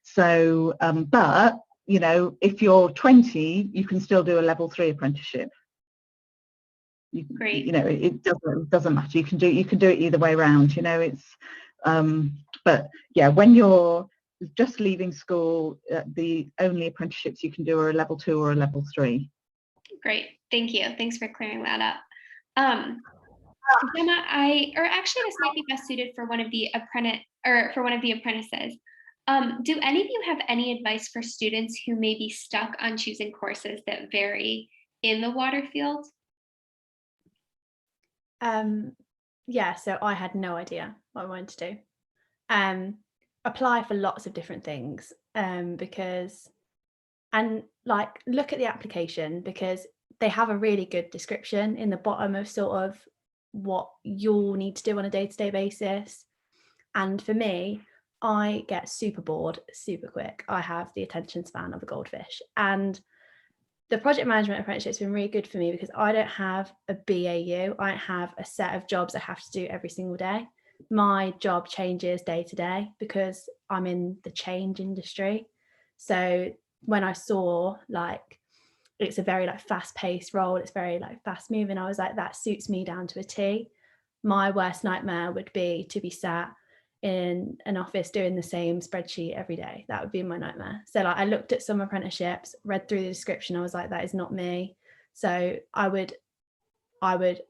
So but you know, if you're 20, you can still do a level 3 apprenticeship. Great. You know, it doesn't matter. You can do it either way around. You know, it's but yeah, when you're just leaving school, the only apprenticeships you can do are a level 2 or a level 3. Great, thank you. Thanks for clearing that up. Gemma, actually this might be best suited for one of the apprentices. Do any of you have any advice for students who may be stuck on choosing courses that vary in the water field? Yeah, so I had no idea what I wanted to do. Apply for lots of different things like look at the application, because they have a really good description in the bottom of sort of what you'll need to do on a day-to-day basis. And for me, I get super bored super quick. I have the attention span of a goldfish, and the project management apprenticeship has been really good for me because I don't have a BAU. I don't have a set of jobs I have to do every single day. My job changes day to day because I'm in the change industry. So when I saw like it's a very like fast-paced role, it's very like fast moving. I was like, that suits me down to a T. My worst nightmare would be to be sat in an office doing the same spreadsheet every day. That would be my nightmare. So like I looked at some apprenticeships, read through the description, I was like, that is not me. So I would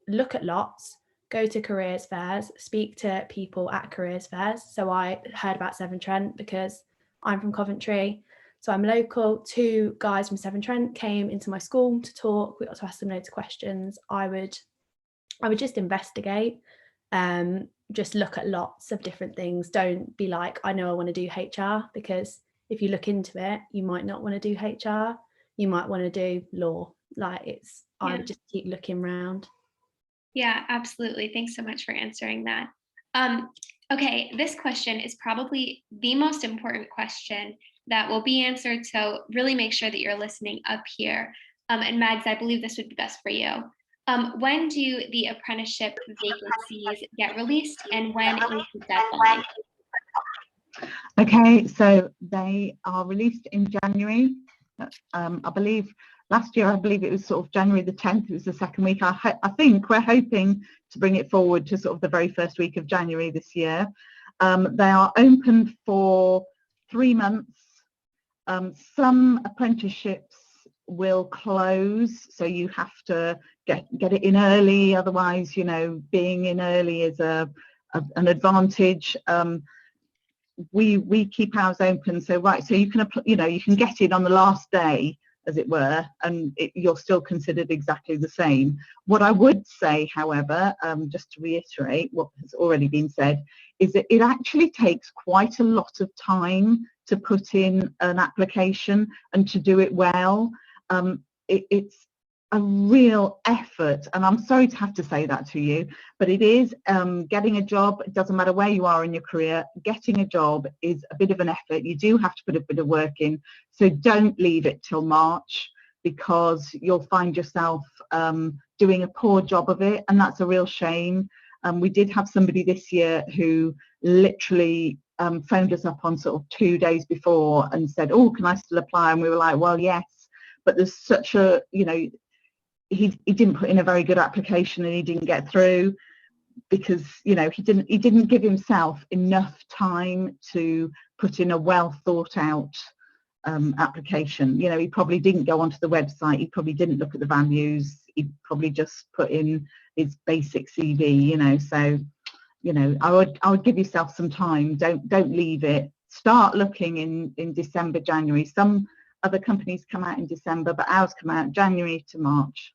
look at lots, go to careers fairs, speak to people at careers fairs. So I heard about Severn Trent because I'm from Coventry. So I'm local. 2 guys from Severn Trent came into my school to talk. We got to ask them loads of questions. I would just investigate, just look at lots of different things. Don't be like, I know I want to do HR, because if you look into it, you might not want to do HR. You might want to do law. Like I would just keep looking around. Yeah, absolutely. Thanks so much for answering that. Okay, this question is probably the most important question that will be answered. So really make sure that you're listening up here. And Mags, I believe this would be best for you. When do the apprenticeship vacancies get released, and when is the deadline? Okay, so they are released in January. I believe last year, I believe it was sort of January the 10th. It was the second week. I think we're hoping to bring it forward to sort of the very first week of January this year. They are open for 3 months. Some apprenticeships will close, so you have to get it in early. Otherwise, you know, being in early is an advantage. We keep ours open, so you can apply, you know, you can get in on the last day, as it were, and you're still considered exactly the same. What I would say, however, just to reiterate what has already been said, is that it actually takes quite a lot of time to put in an application and to do it well. It's a real effort, and I'm sorry to have to say that to you, but it is. Getting a job, it doesn't matter where you are in your career, getting a job is a bit of an effort. You do have to put a bit of work in, so don't leave it till March, because you'll find yourself doing a poor job of it, and that's a real shame. We did have somebody this year who literally phoned us up on sort of 2 days before and said, oh, can I still apply? And we were like, well, yes, but there's such a, you know, he didn't put in a very good application and he didn't get through because, you know, he didn't give himself enough time to put in a well thought out application. You know, he probably didn't go onto the website, he probably didn't look at the values, he probably just put in his basic CV, you know. So, you know, I would give yourself some time. Don't leave it. Start looking in December, January. Some other companies come out in December, but ours come out January to March.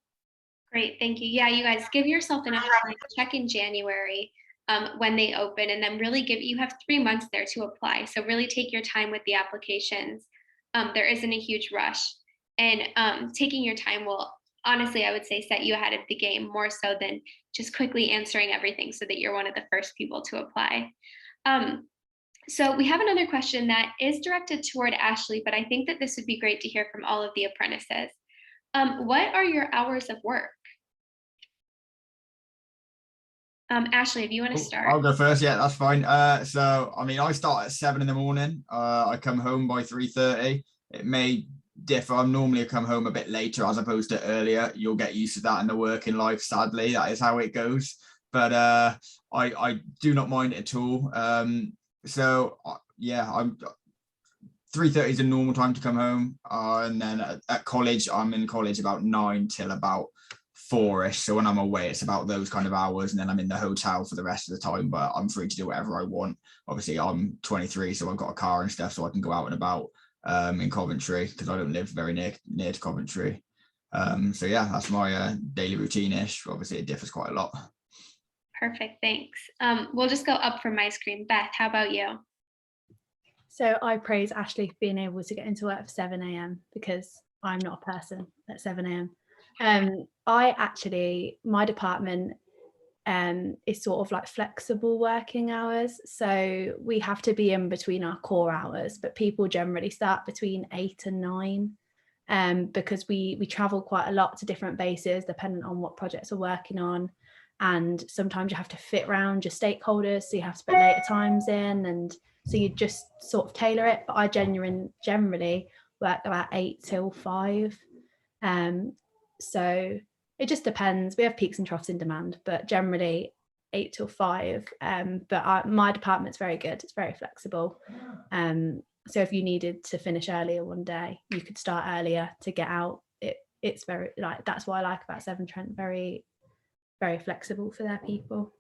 Great, thank you. Yeah, you guys give yourself enough time to check in January when they open, and then really you have 3 months there to apply. So really take your time with the applications. There isn't a huge rush, and taking your time will, honestly, I would say, set you ahead of the game more so than just quickly answering everything so that you're one of the first people to apply. So we have another question that is directed toward Ashley, but I think that this would be great to hear from all of the apprentices. What are your hours of work? Ashley, if you want to start. I'll go first. Yeah, that's fine. So, I mean, I start at 7 in the morning. I come home by 3:30. It may differ. I'm normally come home a bit later as opposed to earlier. You'll get used to that in the working life. Sadly, that is how it goes. But I do not mind it at all. So yeah, I'm 3:30 is a normal time to come home, and then at college, I'm in college about 9 till about 4ish. So when I'm away, it's about those kind of hours, and then I'm in the hotel for the rest of the time. But I'm free to do whatever I want. Obviously, I'm 23, so I've got a car and stuff, so I can go out and about in Coventry because I don't live very near to Coventry. So yeah, that's my daily routine-ish. Obviously, it differs quite a lot. Perfect, thanks. We'll just go up from my screen. Beth, how about you? So I praise Ashley for being able to get into work at 7 a.m. because I'm not a person at 7 a.m. My department is sort of like flexible working hours. So we have to be in between our core hours, but people generally start between 8 and 9 because we travel quite a lot to different bases depending on what projects we're working on. And sometimes you have to fit around your stakeholders, so you have to put later times in, and so you just sort of tailor it. But I generally work about 8 till 5. So it just depends. We have peaks and troughs in demand, but generally 8 till 5. But my department's very good. It's very flexible. So if you needed to finish earlier one day, you could start earlier to get out. It's very, like, that's what I like about Severn Trent. Very, very flexible for their people.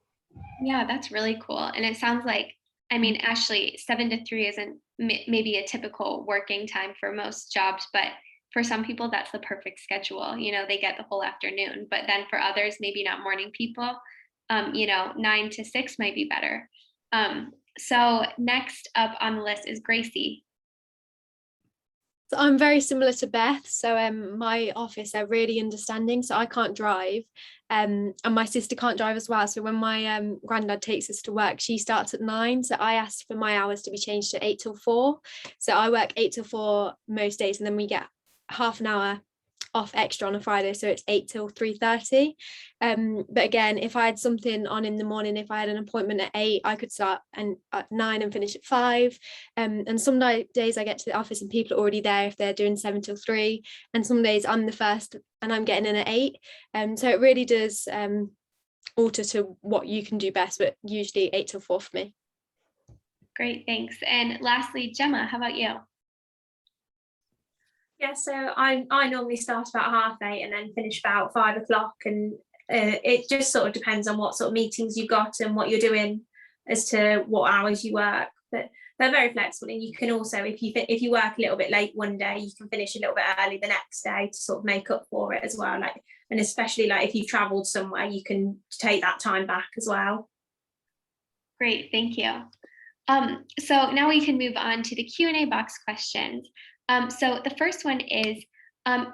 Yeah, that's really cool. And it sounds like, I mean, Ashley, 7 to 3 isn't maybe a typical working time for most jobs, but for some people, that's the perfect schedule. You know, they get the whole afternoon, but then for others, maybe not morning people, 9 to 6 might be better. So next up on the list is Gracie. So I'm very similar to Beth. So my office, they're really understanding. So I can't drive, and my sister can't drive as well. So when my granddad takes us to work, she starts at 9. So I asked for my hours to be changed to 8 till 4. So I work 8 till 4 most days, and then we get half an hour off extra on a Friday, so it's 8 till 3:30. But again, if I had something on in the morning, if I had an appointment at 8, I could start at 9 and finish at 5. And some days I get to the office and people are already there if they're doing 7 till 3, and some days I'm the first and I'm getting in at 8. So it really does alter to what you can do best, but usually 8 till 4 for me. Great, thanks. And lastly, Gemma, how about you? Yeah, so I normally start about 8:30 and then finish about 5 o'clock, and it just sort of depends on what sort of meetings you've got and what you're doing as to what hours you work. But they're very flexible, and you can also, if you work a little bit late one day, you can finish a little bit early the next day to sort of make up for it as well. Like, and especially like if you've travelled somewhere, you can take that time back as well. Great, thank you. So now we can move on to the Q&A box questions. So the first one is an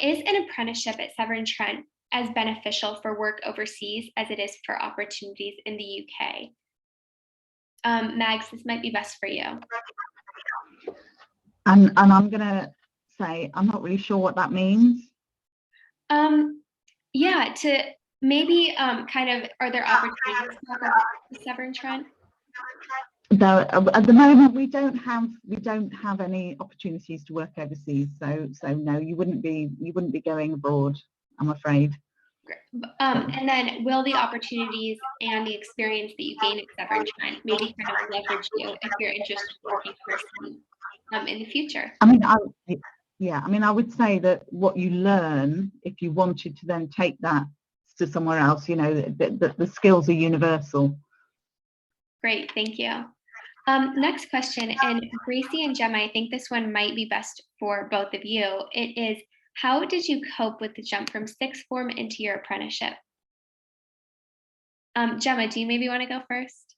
apprenticeship at Severn Trent as beneficial for work overseas as it is for opportunities in the UK? Mags, this might be best for you. And I'm going to say, I'm not really sure what that means. Yeah, to maybe kind of, are there opportunities for Severn Trent? No, at the moment we don't have any opportunities to work overseas. So no, you wouldn't be going abroad, I'm afraid. And then will the opportunities and the experience that you gain at Severn Trent maybe kind of leverage you if you're interested in working overseas in the future? I mean, I would say that what you learn, if you wanted to then take that to somewhere else, you know, the skills are universal. Great, thank you. Next question, and Gracie and Gemma, I think this one might be best for both of you. It is, how did you cope with the jump from sixth form into your apprenticeship? Gemma, do you maybe want to go first?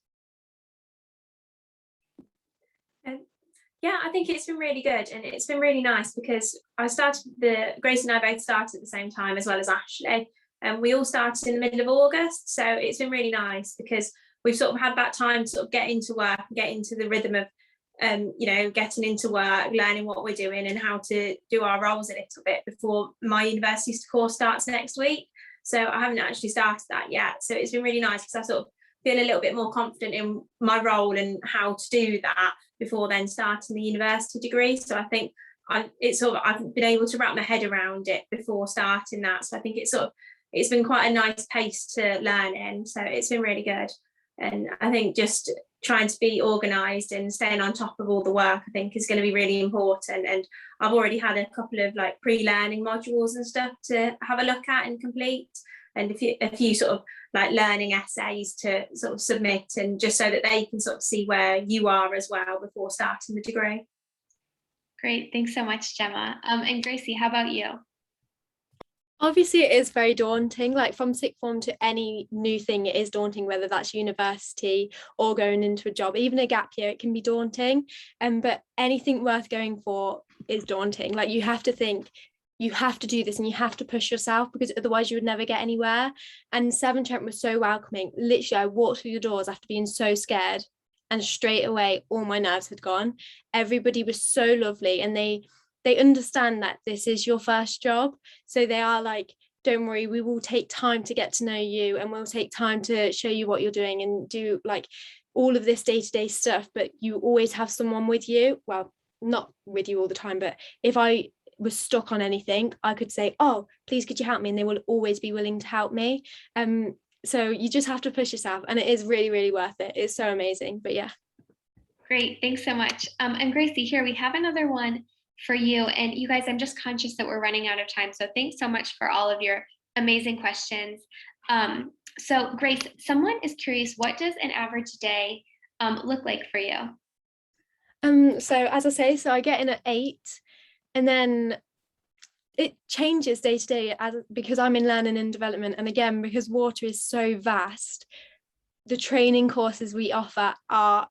Yeah, I think it's been really good, and it's been really nice because Grace and I both started at the same time as well as Ashley, and we all started in the middle of August. So it's been really nice because we've sort of had that time to sort of get into work and get into the rhythm of, getting into work, learning what we're doing and how to do our roles a little bit before my university course starts next week. So I haven't actually started that yet. So it's been really nice because I sort of feel a little bit more confident in my role and how to do that before then starting the university degree. So I think I've been able to wrap my head around it before starting that. So I think it's been quite a nice pace to learn in. So it's been really good. And I think just trying to be organised and staying on top of all the work, I think, is going to be really important. And I've already had a couple of like pre-learning modules and stuff to have a look at and complete, and a few sort of like learning essays to sort of submit, and just so that they can sort of see where you are as well before starting the degree. Great, thanks so much, Gemma. And Gracie, how about you? Obviously, it is very daunting. Like from sixth form to any new thing, it is daunting, whether that's university or going into a job. Even a gap year, it can be daunting. But anything worth going for is daunting. Like you have to think, you have to do this and you have to push yourself, because otherwise you would never get anywhere. And Severn Trent was so welcoming. Literally, I walked through the doors after being so scared, and straight away all my nerves had gone. Everybody was so lovely, and they understand that this is your first job. So they are like, don't worry, we will take time to get to know you, and we'll take time to show you what you're doing and do like all of this day-to-day stuff. But you always have someone with you. Well, not with you all the time, but if I was stuck on anything, I could say, oh, please could you help me, and they will always be willing to help me. So you just have to push yourself, and it is really, really worth it. It's so amazing. But yeah. Great, thanks so much. And Gracie, here we have another one for you. And you guys, I'm just conscious that we're running out of time. So thanks so much for all of your amazing questions. So Grace, someone is curious, what does an average day look like for you? So as I say, so I get in at 8, and then it changes day to day because I'm in learning and development. And again, because water is so vast, the training courses we offer are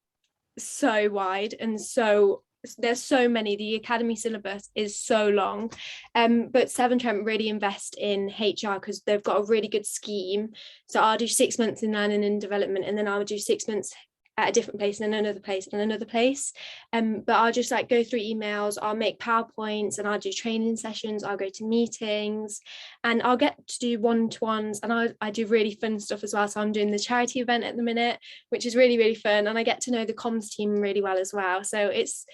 so wide, and so there's so many. The academy syllabus is so long, but Severn Trent really invest in HR because they've got a really good scheme. So I'll do 6 months in learning and development, and then I'll do 6 months at a different place, and then another place, and another place. But I'll just like go through emails, I'll make PowerPoints, and I'll do training sessions, I'll go to meetings, and I'll get to do one-to-ones, and I do really fun stuff as well. So I'm doing the charity event at the minute, which is really, really fun, and I get to know the comms team really well as well. So it's,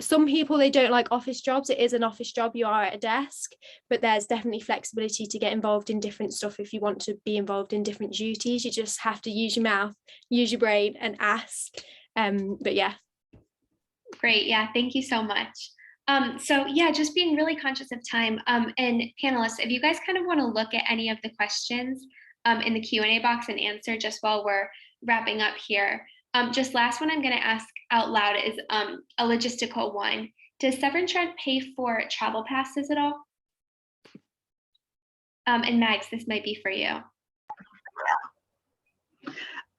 some people, they don't like office jobs. It is an office job, you are at a desk, but there's definitely flexibility to get involved in different stuff. If you want to be involved in different duties, you just have to use your mouth, use your brain, and ask. But yeah. Great, yeah, thank you so much. So yeah, just being really conscious of time, and panelists, if you guys kind of want to look at any of the questions in the Q&A box and answer just while we're wrapping up here. Just last one I'm going to ask out loud is a logistical one. Does Severn Trent pay for travel passes at all? And Mags, this might be for you.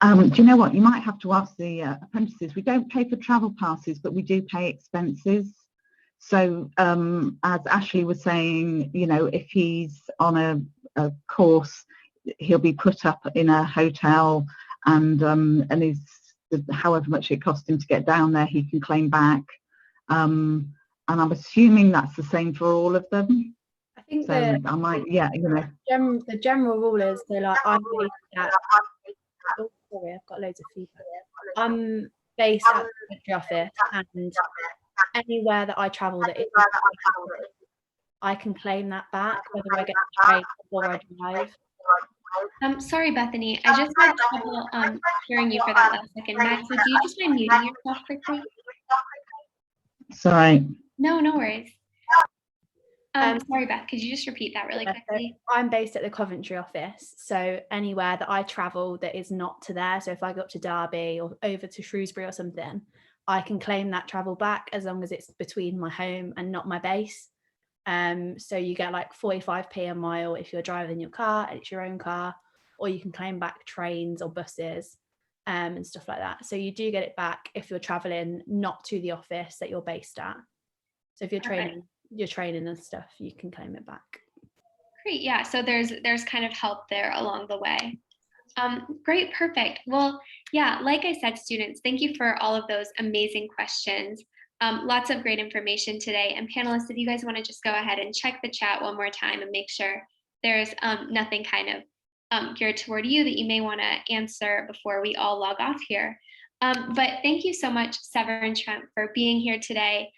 Do you know what? You might have to ask the apprentices. We don't pay for travel passes, but we do pay expenses. So as Ashley was saying, you know, if he's on a course, he'll be put up in a hotel, and his, however much it cost him to get down there, he can claim back. And I'm assuming that's the same for all of them. I think so I might, yeah, you know. The general rule is they're like, I'm based at, oh, sorry, I've got loads of feedback. I'm based at the country office, and anywhere that I travel that is, I can claim that back, whether I get the train or I drive. Sorry, Bethany, I just had trouble hearing you for that last second. Max, would you just mind muting yourself quickly? Sorry. No worries. Sorry, Beth, could you just repeat that really quickly? So I'm based at the Coventry office, so anywhere that I travel that is not to there, so if I go up to Derby or over to Shrewsbury or something, I can claim that travel back as long as it's between my home and not my base. So you get like 45p a mile if you're driving your car and it's your own car, or you can claim back trains or buses and stuff like that. So you do get it back if you're traveling not to the office that you're based at. So if you're training and stuff, you can claim it back. Great, yeah, so there's kind of help there along the way. Great, perfect. Well, yeah, like I said, students, thank you for all of those amazing questions. Lots of great information today. And panelists, if you guys want to just go ahead and check the chat one more time and make sure there's nothing kind of geared toward you that you may want to answer before we all log off here. But thank you so much, Severn Trent, for being here today.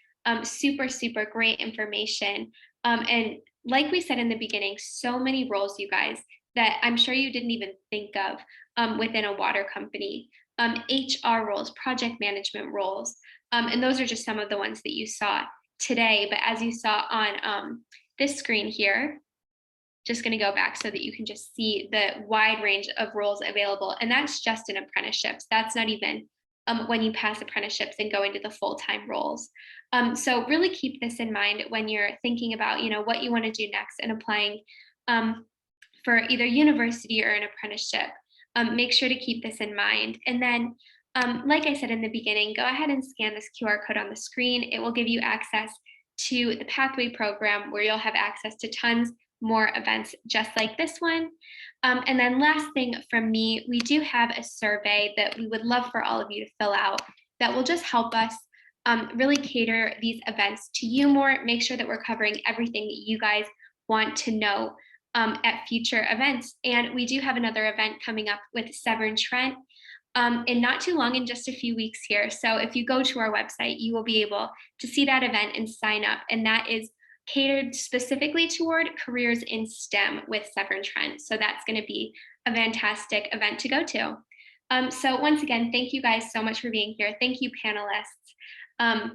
Super, super great information. And like we said in the beginning, so many roles, you guys, that I'm sure you didn't even think of within a water company. HR roles, project management roles. And those are just some of the ones that you saw today. But as you saw on this screen here, just going to go back so that you can just see the wide range of roles available. And that's just in apprenticeships. That's not even when you pass apprenticeships and go into the full-time roles. So really keep this in mind when you're thinking about, you know, what you want to do next and applying for either university or an apprenticeship. Make sure to keep this in mind. And then, like I said in the beginning, go ahead and scan this QR code on the screen. It will give you access to the Pathway program, where you'll have access to tons more events just like this one. And then last thing from me, we do have a survey that we would love for all of you to fill out that will just help us really cater these events to you more, make sure that we're covering everything that you guys want to know at future events. And we do have another event coming up with Severn Trent in not too long, in just a few weeks here. So if you go to our website, you will be able to see that event and sign up. And that is catered specifically toward careers in STEM with Severn Trent. So that's going to be a fantastic event to go to. So once again, thank you guys so much for being here. Thank you, panelists,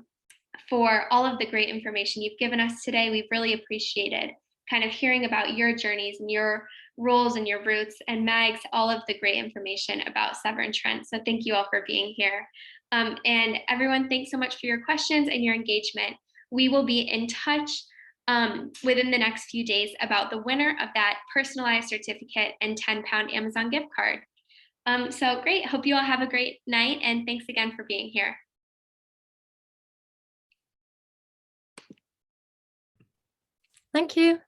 for all of the great information you've given us today. We've really appreciated kind of hearing about your journeys and your roles and your roots, and Mags, all of the great information about Severn Trent. So thank you all for being here. And everyone, thanks so much for your questions and your engagement. We will be in touch within the next few days about the winner of that personalized certificate and £10 Amazon gift card. So great. Hope you all have a great night, and thanks again for being here. Thank you.